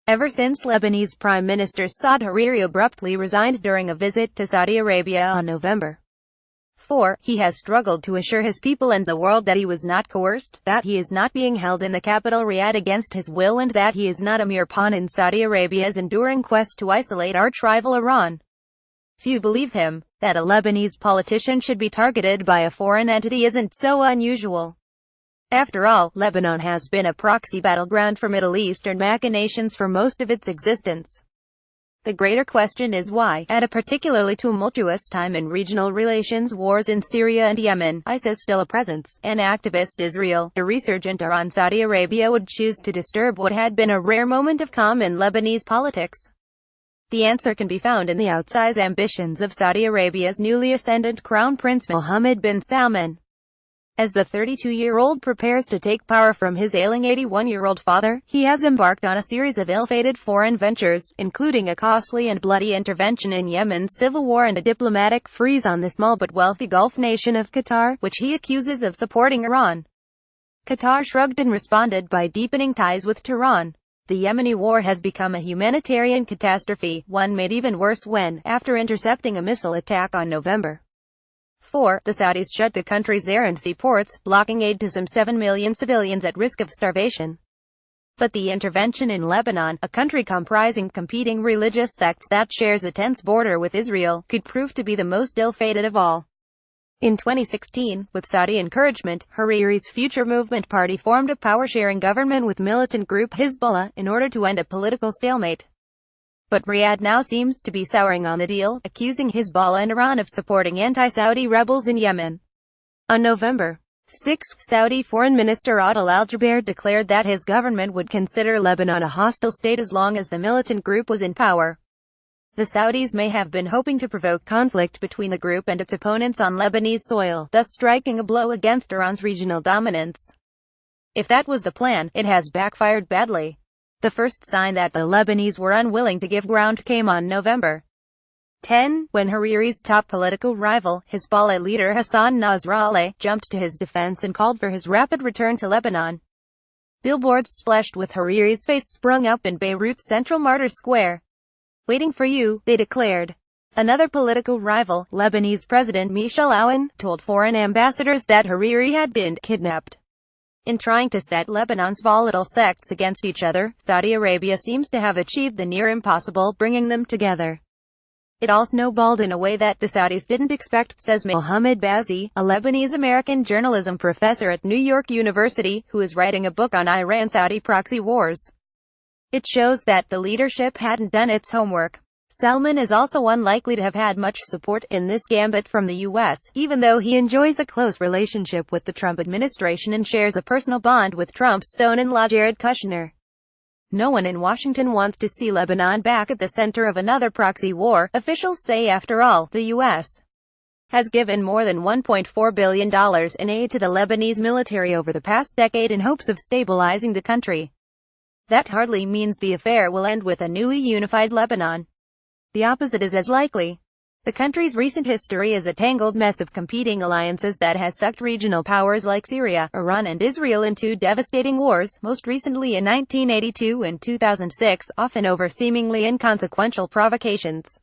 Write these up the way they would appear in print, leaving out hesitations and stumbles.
Ever since Lebanese Prime Minister Saad Hariri abruptly resigned during a visit to Saudi Arabia on November 4, he has struggled to assure his people and the world that he was not coerced, that he is not being held in the capital Riyadh against his will, and that he is not a mere pawn in Saudi Arabia's enduring quest to isolate archrival Iran. Few believe him. That a Lebanese politician should be targeted by a foreign entity isn't so unusual. After all, Lebanon has been a proxy battleground for Middle Eastern machinations for most of its existence. The greater question is why, at a particularly tumultuous time in regional relations, wars in Syria and Yemen, ISIS still a presence, and activist Israel, a resurgent Iran, Saudi Arabia would choose to disturb what had been a rare moment of calm in Lebanese politics. The answer can be found in the outsized ambitions of Saudi Arabia's newly ascendant Crown Prince Mohammed bin Salman. As the 32-year-old prepares to take power from his ailing 81-year-old father, he has embarked on a series of ill-fated foreign ventures, including a costly and bloody intervention in Yemen's civil war and a diplomatic freeze on the small but wealthy Gulf nation of Qatar, which he accuses of supporting Iran. Qatar shrugged and responded by deepening ties with Tehran. The Yemeni war has become a humanitarian catastrophe, one made even worse when, after intercepting a missile attack on November 4, the Saudis shut the country's air and sea ports, blocking aid to some 7 million civilians at risk of starvation. But the intervention in Lebanon, a country comprising competing religious sects that shares a tense border with Israel, could prove to be the most ill-fated of all. In 2016, with Saudi encouragement, Hariri's Future Movement Party formed a power-sharing government with militant group Hezbollah, in order to end a political stalemate. But Riyadh now seems to be souring on the deal, accusing Hezbollah and Iran of supporting anti-Saudi rebels in Yemen. On November 6, Saudi Foreign Minister Adel al-Jubeir declared that his government would consider Lebanon a hostile state as long as the militant group was in power. The Saudis may have been hoping to provoke conflict between the group and its opponents on Lebanese soil, thus striking a blow against Iran's regional dominance. If that was the plan, it has backfired badly. The first sign that the Lebanese were unwilling to give ground came on November 10, when Hariri's top political rival, Hezbollah leader Hassan Nasrallah, jumped to his defense and called for his rapid return to Lebanon. Billboards splashed with Hariri's face sprung up in Beirut's central Martyrs Square. "Waiting for you," they declared. Another political rival, Lebanese President Michel Aoun, told foreign ambassadors that Hariri had been kidnapped. In trying to set Lebanon's volatile sects against each other, Saudi Arabia seems to have achieved the near impossible, bringing them together. It all snowballed in a way that the Saudis didn't expect, says Mohammed Bazi, a Lebanese-American journalism professor at New York University, who is writing a book on Iran-Saudi proxy wars. It shows that the leadership hadn't done its homework. Salman is also unlikely to have had much support in this gambit from the U.S., even though he enjoys a close relationship with the Trump administration and shares a personal bond with Trump's son-in-law Jared Kushner. No one in Washington wants to see Lebanon back at the center of another proxy war, officials say. After all, the U.S. has given more than $1.4 billion in aid to the Lebanese military over the past decade in hopes of stabilizing the country. That hardly means the affair will end with a newly unified Lebanon. The opposite is as likely. The country's recent history is a tangled mess of competing alliances that has sucked regional powers like Syria, Iran and Israel into devastating wars, most recently in 1982 and 2006, often over seemingly inconsequential provocations.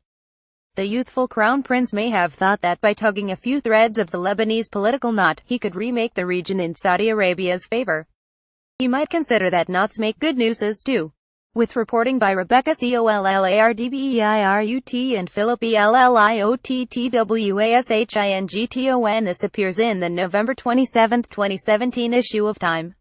The youthful crown prince may have thought that by tugging a few threads of the Lebanese political knot, he could remake the region in Saudi Arabia's favor. He might consider that knots make good nooses too. With reporting by Rebecca Collardbeirut and Philip Elliottwashington, this appears in the November 27, 2017 issue of Time.